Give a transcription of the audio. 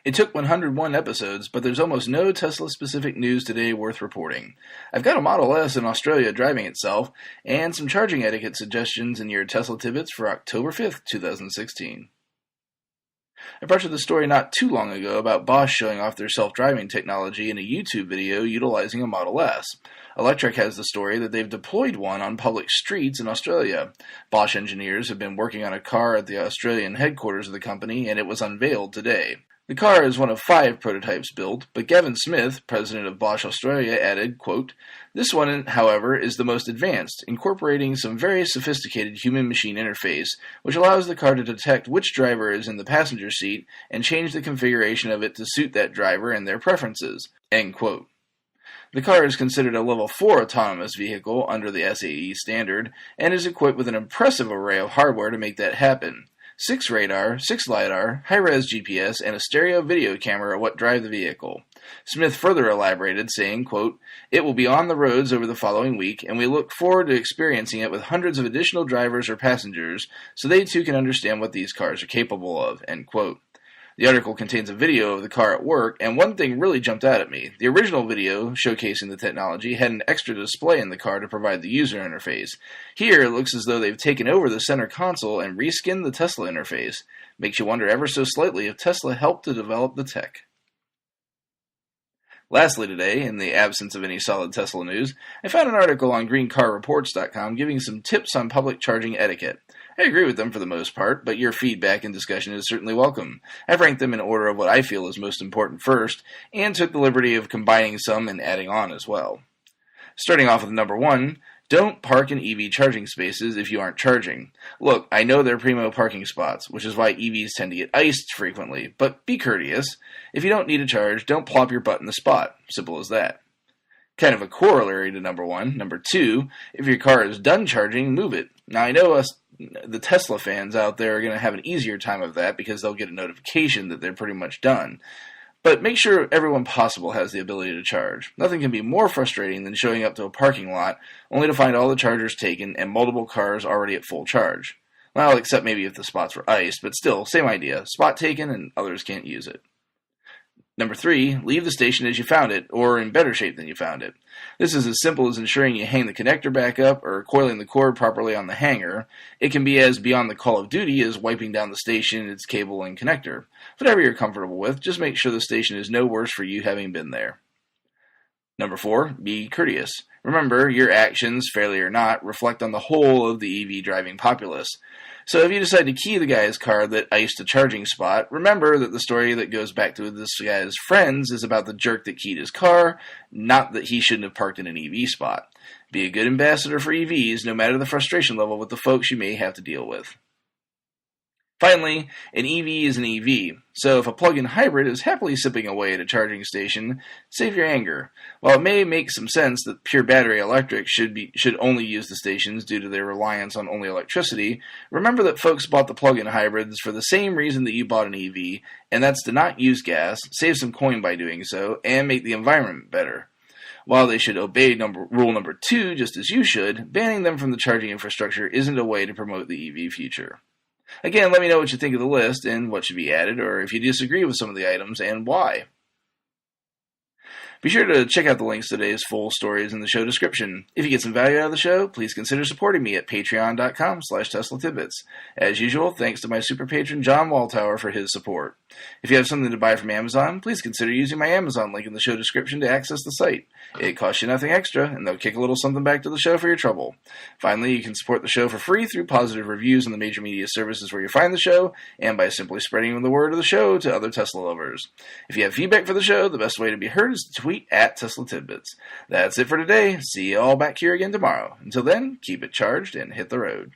It took 101 episodes, but there's almost no Tesla-specific news today worth reporting. I've got a Model S in Australia driving itself, and some charging etiquette suggestions in your Tesla Tidbits for October 5th, 2016. I brought you the story not too long ago about Bosch showing off their self-driving technology in a YouTube video utilizing a Model S. Electric has the story that they've deployed one on public streets in Australia. Bosch engineers have been working on a car at the Australian headquarters of the company, and it was unveiled today. The car is one of 5 prototypes built, but Gavin Smith, president of Bosch Australia, added, quote, "This one, however, is the most advanced, incorporating some very sophisticated human-machine interface, which allows the car to detect which driver is in the passenger seat and change the configuration of it to suit that driver and their preferences." End quote. The car is considered a Level 4 autonomous vehicle under the SAE standard and is equipped with an impressive array of hardware to make that happen. 6 radar, 6 LiDAR, high-res GPS, and a stereo video camera are what drive the vehicle. Smith further elaborated, saying, quote, "It will be on the roads over the following week, and we look forward to experiencing it with hundreds of additional drivers or passengers, so they too can understand what these cars are capable of," end quote. The article contains a video of the car at work, and one thing really jumped out at me. The original video, showcasing the technology, had an extra display in the car to provide the user interface. Here, it looks as though they've taken over the center console and reskinned the Tesla interface. Makes you wonder ever so slightly if Tesla helped to develop the tech. Lastly today, in the absence of any solid Tesla news, I found an article on greencarreports.com giving some tips on public charging etiquette. I agree with them for the most part, but your feedback and discussion is certainly welcome. I've ranked them in order of what I feel is most important first, and took the liberty of combining some and adding on as well. Starting off with number 1, don't park in EV charging spaces if you aren't charging. Look, I know they're primo parking spots, which is why EVs tend to get iced frequently, but be courteous. If you don't need a charge, don't plop your butt in the spot. Simple as that. Kind of a corollary to number 1. Number 2, if your car is done charging, move it. Now I know the Tesla fans out there are going to have an easier time of that because they'll get a notification that they're pretty much done. But make sure everyone possible has the ability to charge. Nothing can be more frustrating than showing up to a parking lot only to find all the chargers taken and multiple cars already at full charge. Well, except maybe if the spots were iced, but still, same idea. Spot taken and others can't use it. Number 3, leave the station as you found it, or in better shape than you found it. This is as simple as ensuring you hang the connector back up or coiling the cord properly on the hanger. It can be as beyond the call of duty as wiping down the station, its cable, and connector. Whatever you're comfortable with, just make sure the station is no worse for you having been there. Number 4, be courteous. Remember, your actions, fairly or not, reflect on the whole of the EV driving populace. So if you decide to key the guy's car that iced a charging spot, remember that the story that goes back to this guy's friends is about the jerk that keyed his car, not that he shouldn't have parked in an EV spot. Be a good ambassador for EVs, no matter the frustration level with the folks you may have to deal with. Finally, an EV is an EV, so if a plug-in hybrid is happily sipping away at a charging station, save your anger. While it may make some sense that pure battery electric should only use the stations due to their reliance on only electricity, remember that folks bought the plug-in hybrids for the same reason that you bought an EV, and that's to not use gas, save some coin by doing so, and make the environment better. While they should obey rule number 2 just as you should, banning them from the charging infrastructure isn't a way to promote the EV future. Again, let me know what you think of the list and what should be added, or if you disagree with some of the items and why. Be sure to check out the links to today's full stories in the show description. If you get some value out of the show, please consider supporting me at patreon.com/Tesla Tidbits. As usual, thanks to my super patron John Waltower for his support. If you have something to buy from Amazon, please consider using my Amazon link in the show description to access the site. It costs you nothing extra, and they'll kick a little something back to the show for your trouble. Finally, you can support the show for free through positive reviews on the major media services where you find the show, and by simply spreading the word of the show to other Tesla lovers. If you have feedback for the show, the best way to be heard is to tweet at Tesla Tidbits. That's it for today. See you all back here again tomorrow. Until then, keep it charged and hit the road.